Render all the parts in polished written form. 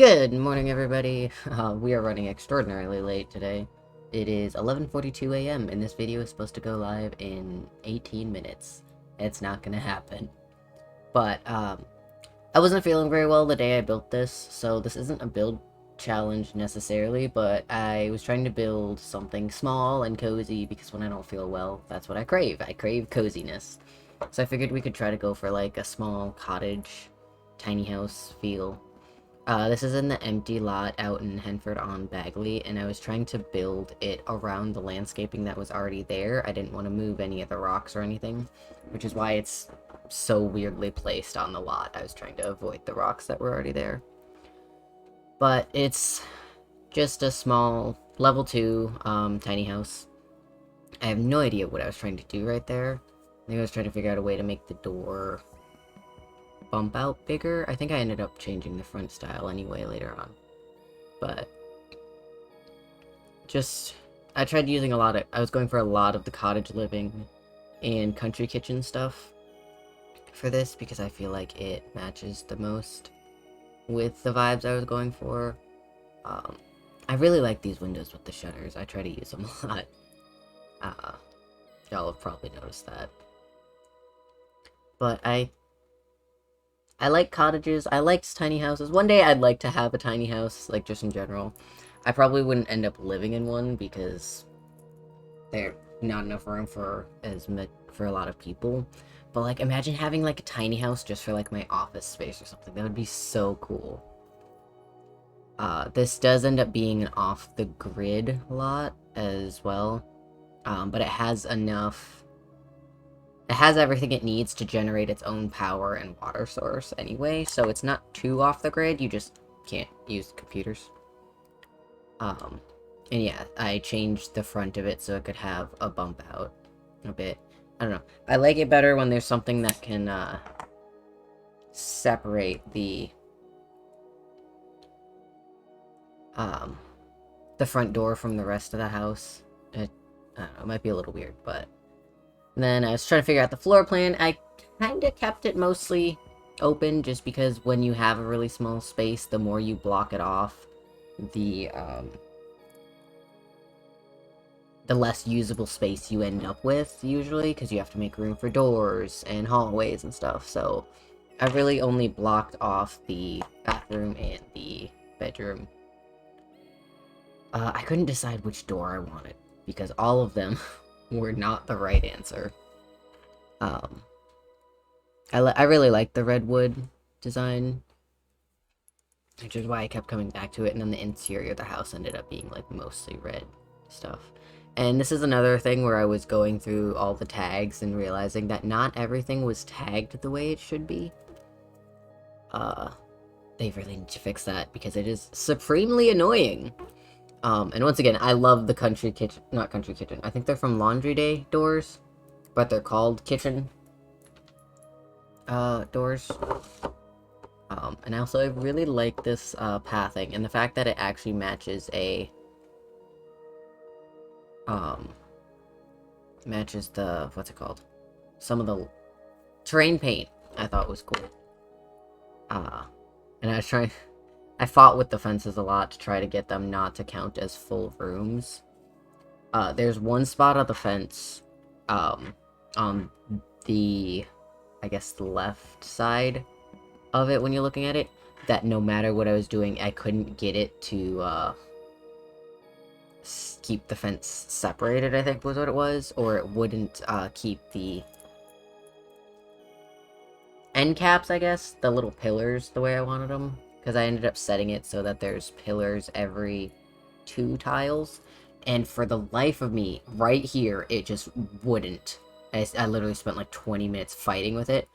Good morning, everybody. We are running extraordinarily late today. It is 11:42 a.m. and this video is supposed to go live in 18 minutes. It's not gonna happen. But, I wasn't feeling very well the day I built this, so this isn't a build challenge necessarily, but I was trying to build something small and cozy because when I don't feel well, that's what I crave. I crave coziness. So I figured we could try to go for like a small cottage, tiny house feel. This is in the empty lot out in Henford-on-Bagley, and I was trying to build it around the landscaping that was already there. I didn't want to move any of the rocks or anything, which is why it's so weirdly placed on the lot. I was trying to avoid the rocks that were already there. But it's just a small level 2 tiny house. I have no idea what I was trying to do right there. I think I was trying to figure out a way to make the door bump out bigger. I think I ended up changing the front style anyway later on. But I tried using I was going for a lot of the cottage living and country kitchen stuff for this because I feel like it matches the most with the vibes I was going for. I really like these windows with the shutters. I try to use them a lot. Y'all have probably noticed that. But I like cottages. I like tiny houses. One day I'd like to have a tiny house, like just in general. I probably wouldn't end up living in one because there's not enough room for a lot of people. But like imagine having like a tiny house just for like my office space or something. That would be so cool. This does end up being an off the grid lot as well. But it has enough. It has everything it needs to generate its own power and water source anyway, so it's not too off the grid, you just can't use computers. And yeah, I changed the front of it so it could have a bump out a bit. I don't know. I like it better when there's something that can, separate the front door from the rest of the house. I don't know, it might be a little weird, but... And then I was trying to figure out the floor plan. I kind of kept it mostly open just because when you have a really small space, the more you block it off, the less usable space you end up with, usually, because you have to make room for doors and hallways and stuff. So I really only blocked off the bathroom and the bedroom. I couldn't decide which door I wanted, because all of them were not the right answer. I really like the redwood design, which is why I kept coming back to it, and then the interior of the house ended up being like mostly red stuff. And this is another thing where I was going through all the tags and realizing that not everything was tagged the way it should be. They really need to fix that because it is supremely annoying. And once again, I love the not country kitchen. I think they're from Laundry Day doors, but they're called kitchen, doors. And also I really like this, pathing, and the fact that it actually matches matches the, what's it called? Some of the terrain paint I thought was cool. And I fought with the fences a lot to try to get them not to count as full rooms. There's one spot on the fence, on the, I guess, the left side of it when you're looking at it, that no matter what I was doing, I couldn't get it to, keep the fence separated, I think was what it was, or it wouldn't, keep the end caps, I guess, the little pillars the way I wanted them. Because I ended up setting it so that there's pillars every 2 tiles. And for the life of me, right here, it just wouldn't. I literally spent like 20 minutes fighting with it.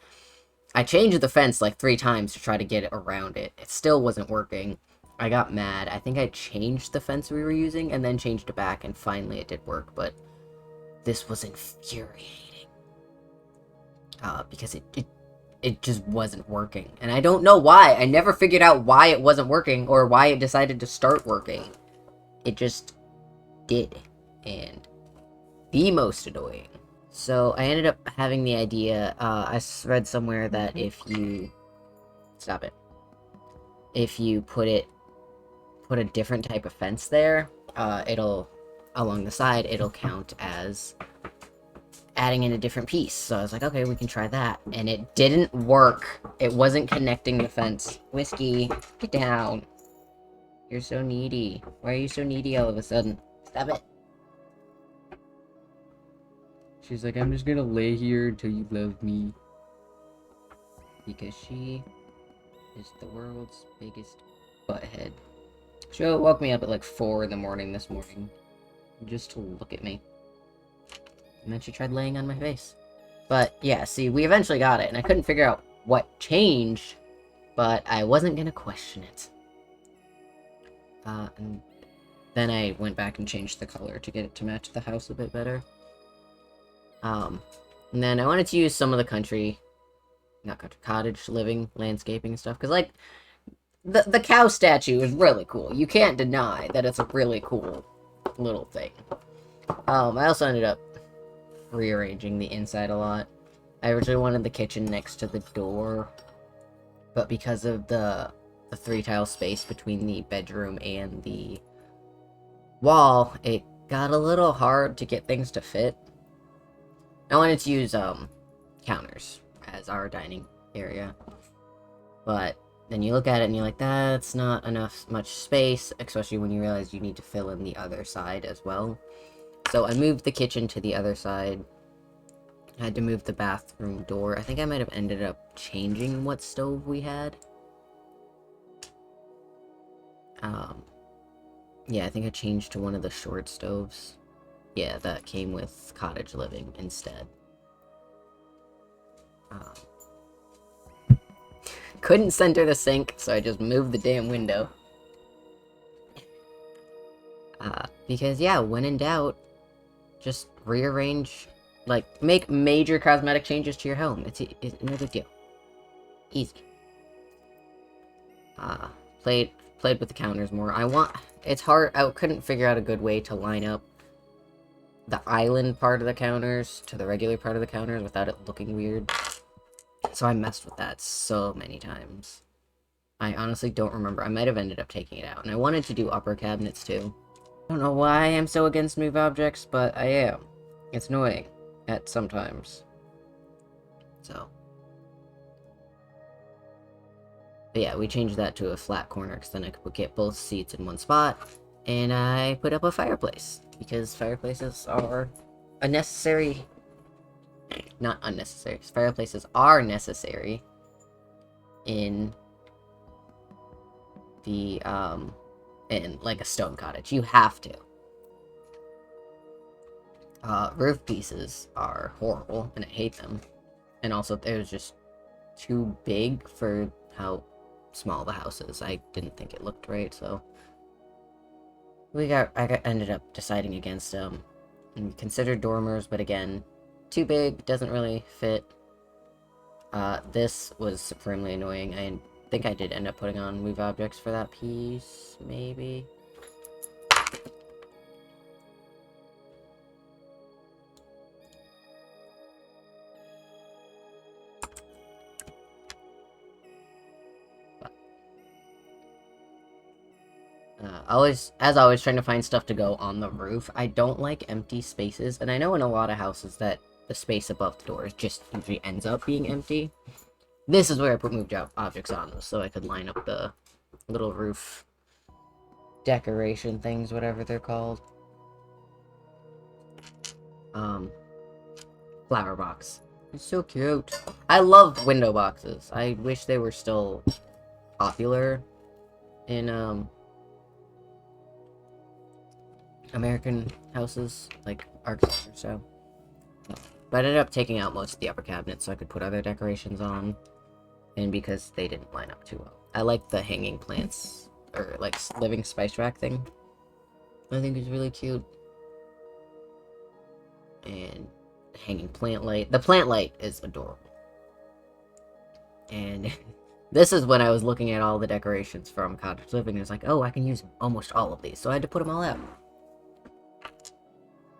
I changed the fence like 3 times to try to get it around it. It still wasn't working. I got mad. I think I changed the fence we were using and then changed it back, and finally it did work. But this was infuriating. Because it just wasn't working. And I don't know why. I never figured out why it wasn't working or why it decided to start working. It just did. And the most annoying. So I ended up having the idea, I read somewhere that if you... Stop it. If you put it put a different type of fence there, along the side, it'll count as adding in a different piece. So I was like, okay, we can try that. And it didn't work. It wasn't connecting the fence. Whiskey, get down. You're so needy. Why are you so needy all of a sudden? Stop it. She's like, I'm just gonna lay here until you love me. Because she is the world's biggest butthead. She woke me up at like 4 in the morning this morning. Just to look at me. And then she tried laying on my face. But, yeah, see, we eventually got it. And I couldn't figure out what changed. But I wasn't gonna question it. And then I went back and changed the color to get it to match the house a bit better. And then I wanted to use some of the cottage living landscaping stuff. Because, like, the cow statue is really cool. You can't deny that it's a really cool little thing. I also ended up rearranging the inside a lot. I originally wanted the kitchen next to the door, but because of the 3-tile space between the bedroom and the wall, it got a little hard to get things to fit. I wanted to use counters as our dining area, but then you look at it and you're like, that's not much space, especially when you realize you need to fill in the other side as well. So I moved the kitchen to the other side. I had to move the bathroom door. I think I might have ended up changing what stove we had. Yeah, I think I changed to one of the short stoves. Yeah, that came with Cottage Living instead. Couldn't center the sink, so I just moved the damn window. Because, yeah, when in doubt, just rearrange, like, make major cosmetic changes to your home. It's no big deal. Easy. Played with the counters more. It's hard, I couldn't figure out a good way to line up the island part of the counters to the regular part of the counters without it looking weird. So I messed with that so many times. I honestly don't remember. I might have ended up taking it out. And I wanted to do upper cabinets too. I don't know why I'm so against move objects, but I am. It's annoying at sometimes. So. But yeah, we changed that to a flat corner because then I could get both seats in one spot. And I put up a fireplace because fireplaces are a necessary... Not unnecessary. Fireplaces are necessary in the, in, like, a stone cottage. You have to. Roof pieces are horrible, and I hate them. And also, it was just too big for how small the house is. I didn't think it looked right, so... I ended up deciding against them. And considered dormers, but again, too big, doesn't really fit. This was supremely annoying. I think I did end up putting on move objects for that piece, maybe. As always, trying to find stuff to go on the roof. I don't like empty spaces, and I know in a lot of houses that the space above the doors just usually ends up being empty. This is where I put moved objects on, so I could line up the little roof decoration things, whatever they're called. Flower box. It's so cute. I love window boxes. I wish they were still popular in, American houses, like architecture, so. But I ended up taking out most of the upper cabinets so I could put other decorations on, and because they didn't line up too well. I like the hanging plants, or like living spice rack thing. I think it's really cute. And hanging plant light. The plant light is adorable. And this is when I was looking at all the decorations from Cottage Living, and I was like, oh, I can use almost all of these, so I had to put them all out.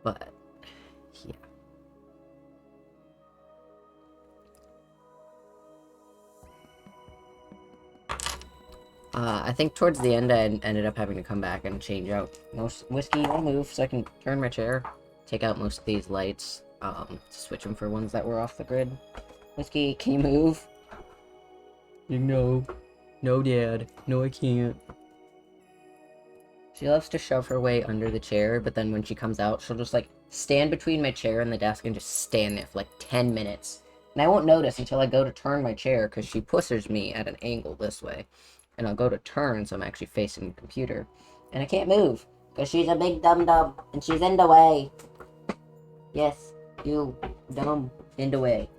But, yeah. I think towards the end I ended up having to come back and change out most whiskey. I'll move so I can turn my chair, take out most of these lights, switch them for ones that were off the grid. Whiskey, can you move? No. No, Dad. No, I can't. She loves to shove her way under the chair, but then when she comes out, she'll just, like, stand between my chair and the desk and just stand there for, like, 10 minutes. And I won't notice until I go to turn my chair, because she pushes me at an angle this way. And I'll go to turn, so I'm actually facing the computer. And I can't move, because she's a big dum-dum, and she's in the way. Yes, you, dumb, in the way.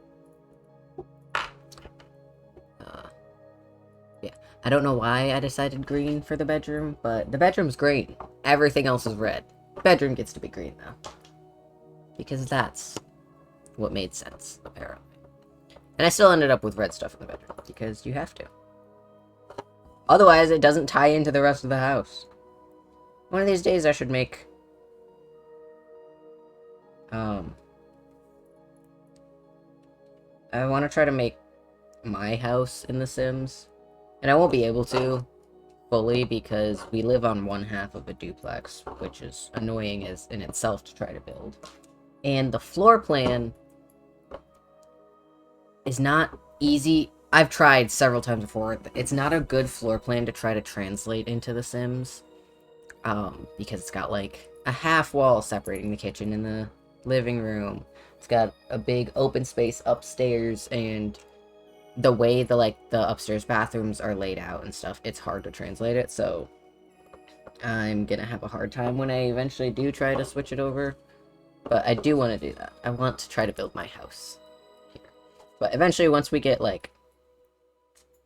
Yeah. I don't know why I decided green for the bedroom, but the bedroom's green. Everything else is red. Bedroom gets to be green, though. Because that's what made sense, apparently. And I still ended up with red stuff in the bedroom, because you have to. Otherwise, it doesn't tie into the rest of the house. One of these days, I should make... I want to try to make my house in The Sims. And I won't be able to fully because we live on one half of a duplex, which is annoying as in itself to try to build. And the floor plan is not easy. I've tried several times before. It's not a good floor plan to try to translate into The Sims. Because it's got like a half wall separating the kitchen and the living room. It's got a big open space upstairs, and the way the upstairs bathrooms are laid out and stuff, it's hard to translate it, so I'm gonna have a hard time when I eventually do try to switch it over. But I do want to do that. I want to try to build my house here. But eventually, once we get, like,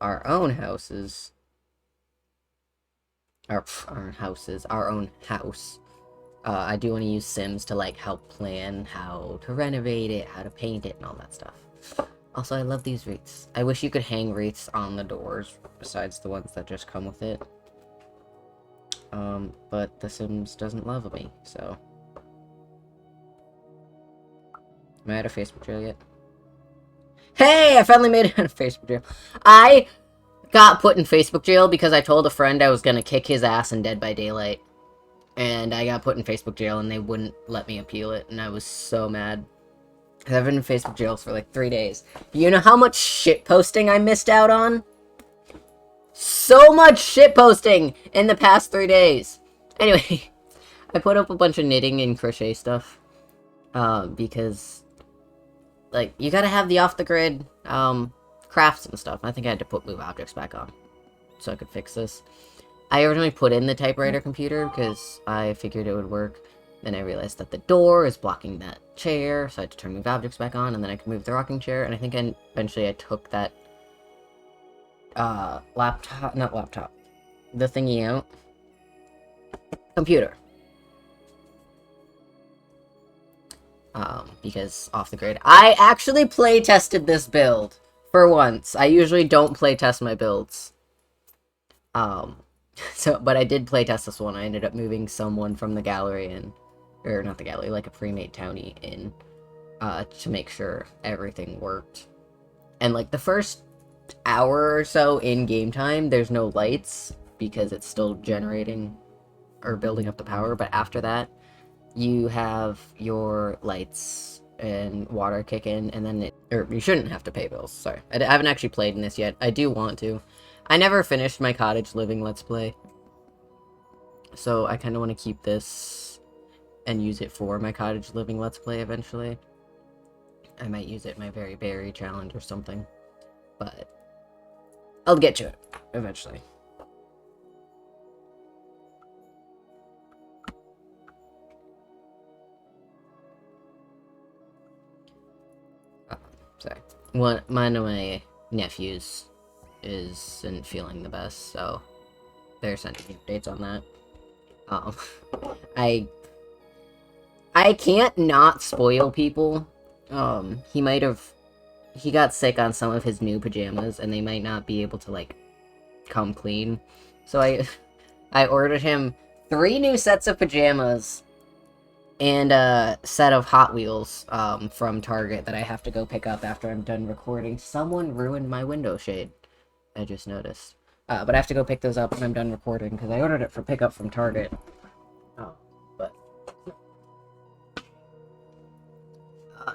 our own houses... our own house... I do want to use Sims to, like, help plan how to renovate it, how to paint it, and all that stuff. Also, I love these wreaths. I wish you could hang wreaths on the doors, besides the ones that just come with it. But The Sims doesn't love me, so... Am I out of Facebook jail yet? Hey! I finally made it out of Facebook jail. I got put in Facebook jail because I told a friend I was gonna kick his ass in Dead by Daylight. And I got put in Facebook jail and they wouldn't let me appeal it, and I was so mad. I've been in Facebook jail for like 3 days. You know how much shitposting I missed out on? So much shitposting in the past 3 days. Anyway, I put up a bunch of knitting and crochet stuff. Because, like, you gotta have the off-the-grid, crafts and stuff. I think I had to put move objects back on so I could fix this. I originally put in the typewriter computer because I figured it would work. Then I realized that the door is blocking that chair, so I had to turn move objects back on, and then I could move the rocking chair, and I think eventually I took that, not laptop, the thingy out. Computer. Because off the grid. I actually play tested this build, for once. I usually don't play test my builds. But I did play test this one. I ended up moving someone from the gallery in, or not the gallery, like a pre-made townie in, to make sure everything worked. And, like, the first hour or so in game time, there's no lights, because it's still generating, or building up the power, but after that, you have your lights and water kick in, and then you shouldn't have to pay bills, sorry. I haven't actually played in this yet. I do want to. I never finished my cottage living Let's Play, so I kind of want to keep this and use it for my cottage living Let's Play eventually. I might use it in my very berry challenge or something, but I'll get to it eventually. Sorry. One of my nephews isn't feeling the best, so they're sending me updates on that. I can't not spoil people. He got sick on some of his new pajamas, and they might not be able to, like, come clean. So I ordered him 3 new sets of pajamas and a set of Hot Wheels, from Target that I have to go pick up after I'm done recording. Someone ruined my window shade. I just noticed. But I have to go pick those up when I'm done recording, because I ordered it for pickup from Target. But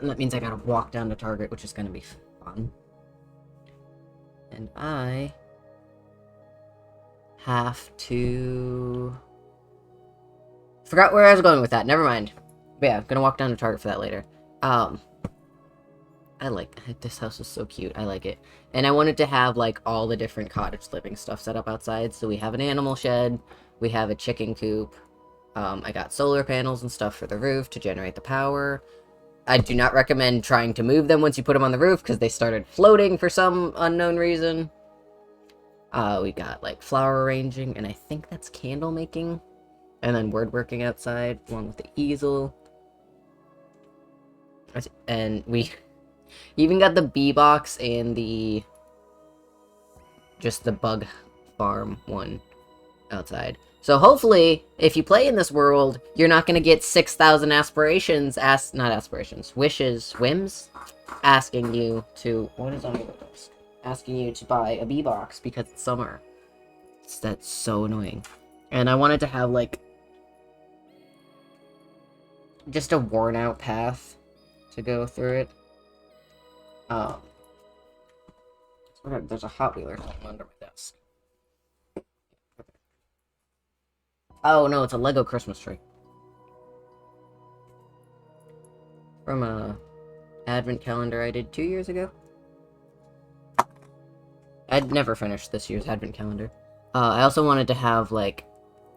that means I gotta walk down to Target, which is gonna be fun. And I have to... Forgot where I was going with that, never mind. But yeah, I'm gonna walk down to Target for that later. I like... This house is so cute, I like it. And I wanted to have, like, all the different cottage living stuff set up outside. So we have an animal shed, we have a chicken coop, I got solar panels and stuff for the roof to generate the power. I do not recommend trying to move them once you put them on the roof, because they started floating for some unknown reason. We got, like, flower arranging, and I think that's candle making. And then woodworking outside, along with the easel. And we even got the bee box and the... just the bug farm one outside. So hopefully, if you play in this world, you're not gonna get 6,000 aspirations, not aspirations, wishes, whims, asking you to, what is on your lips? Asking you to buy a bee box because it's summer. That's so annoying. And I wanted to have, like, just a worn out path to go through it. There's a Hot Wheeler under my desk. Oh no, it's a Lego Christmas tree. From a advent calendar I did 2 years ago. I'd never finished this year's advent calendar. I also wanted to have, like,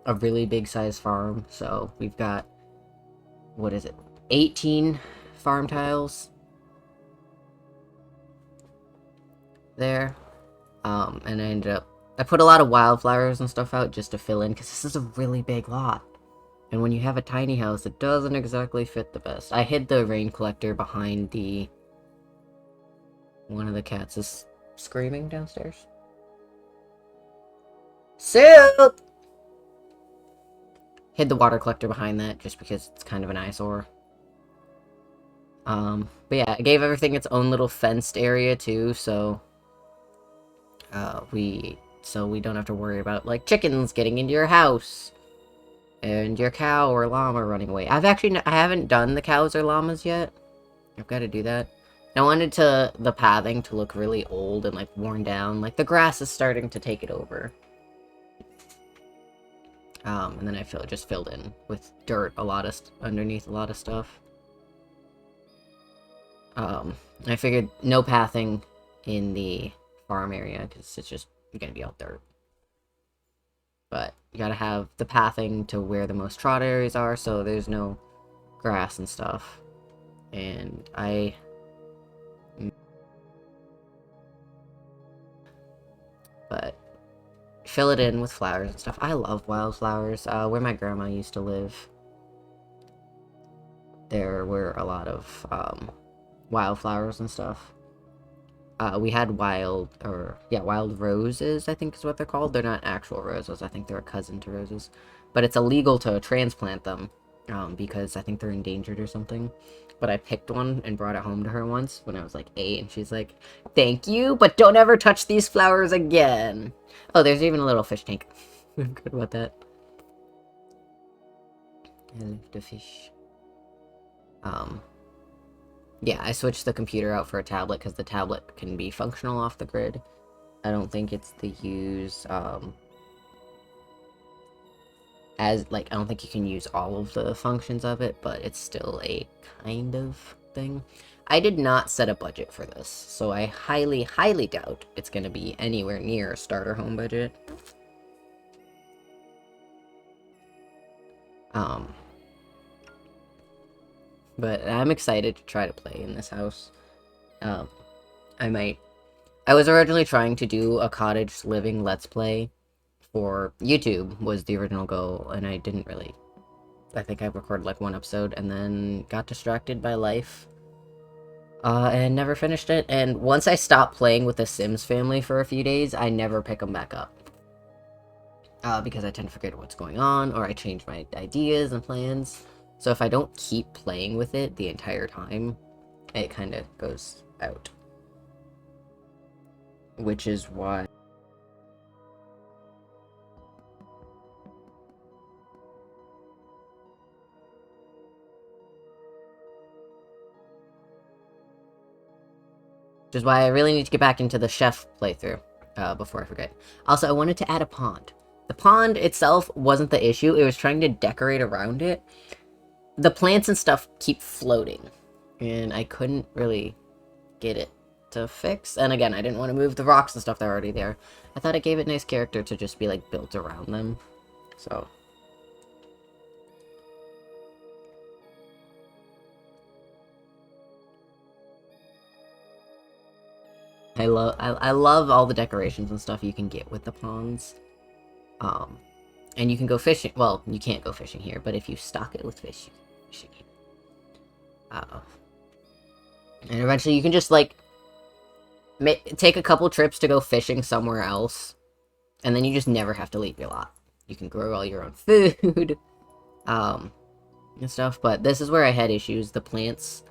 a really big size farm, so we've got, what is it, 18 farm tiles there. And I put a lot of wildflowers and stuff out just to fill in, because this is a really big lot. And when you have a tiny house, it doesn't exactly fit the best. I hid the rain collector behind the... One of the cats is screaming downstairs. Soup! Hid the water collector behind that, just because it's kind of an eyesore. But yeah, I gave everything its own little fenced area, too, so... we don't have to worry about, like, chickens getting into your house. And your cow or llama running away. I haven't done the cows or llamas yet. I've got to do that. I wanted the pathing to look really old and, like, worn down. Like, the grass is starting to take it over. And then I just filled in with dirt underneath a lot of stuff. I figured no pathing in the farm area, because it's just gonna be all dirt. But you gotta have the pathing to where the most trot areas are, so there's no grass and stuff. And but fill it in with flowers and stuff. I love wildflowers. Where my grandma used to live, there were a lot of wildflowers and stuff. We had wild roses, I think is what they're called. They're not actual roses. I think they're a cousin to roses. But it's illegal to transplant them, because I think they're endangered or something. But I picked one and brought it home to her once when I was like 8, and she's like, "Thank you, but don't ever touch these flowers again." Oh, there's even a little fish tank. I'm good about that. I love the fish. Yeah, I switched the computer out for a tablet because the tablet can be functional off the grid. I don't think it's I don't think you can use all of the functions of it, but it's still a kind of thing. I did not set a budget for this, so I highly, highly doubt it's going to be anywhere near a starter home budget. But I'm excited to try to play in this house. I was originally trying to do a cottage living let's play for YouTube, was the original goal, and I didn't really... I think I recorded like one episode and then got distracted by life. And never finished it, and once I stopped playing with the Sims family for a few days, I never pick them back up. Because I tend to forget what's going on, or I change my ideas and plans. So if I don't keep playing with it the entire time, it kind of goes out. Which is why Which is why I really need to get back into the chef playthrough, before I forget. Also, I wanted to add a pond. The pond itself wasn't the issue, it was trying to decorate around it. The plants and stuff keep floating, and I couldn't really get it to fix. And again, I didn't want to move the rocks and stuff that are already there. I thought it gave it nice character to just be, like, built around them. So... I love all the decorations and stuff you can get with the ponds. And you can go fishing. Well, you can't go fishing here, but if you stock it with fish, you can go fishing here. And eventually you can just, like, take a couple trips to go fishing somewhere else, and then you just never have to leave your lot. You can grow all your own food, and stuff, but this is where I had issues. The plants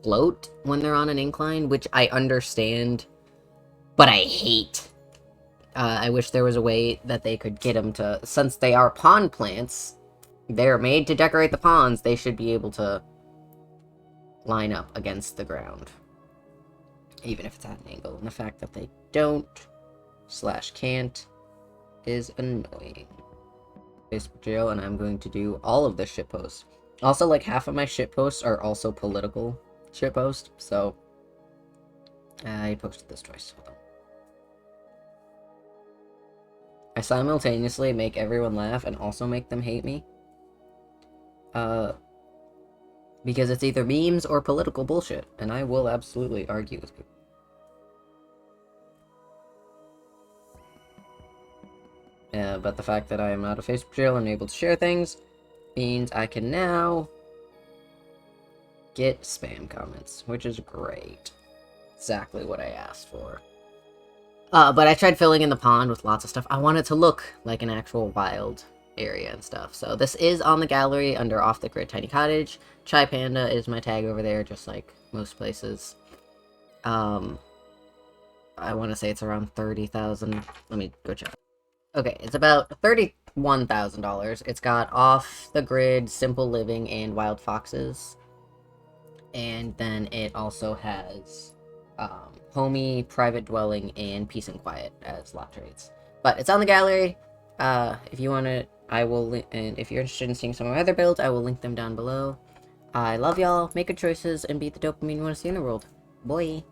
float when they're on an incline, which I understand, but I hate. I wish there was a way that they could get them to, since they are pond plants, they're made to decorate the ponds, they should be able to line up against the ground. Even if it's at an angle. And the fact that they don't, / can't, is annoying. Facebook jail, and I'm going to do all of the shitposts. Also, like, half of my shitposts are also political shitposts, so... I posted this twice. Hold on. I simultaneously make everyone laugh and also make them hate me. Because it's either memes or political bullshit, and I will absolutely argue with people. But the fact that I am out of Facebook jail and able to share things means I can now get spam comments, which is great. Exactly what I asked for. But I tried filling in the pond with lots of stuff. I want it to look like an actual wild area and stuff. So this is on the gallery under Off the Grid Tiny Cottage. ChaiPanDuh is my tag over there, just like most places. I want to say it's around 30,000. Let me go check. Okay, it's about $31,000. It's got Off the Grid, Simple Living, and Wild Foxes. And then it also has Homey, Private Dwelling, and Peace and Quiet as lot trades. But it's on the gallery. If you want to, I will, and if you're interested in seeing some of my other builds, I will link them down below. I love y'all, make good choices, and be the dopamine you want to see in the world. Boy!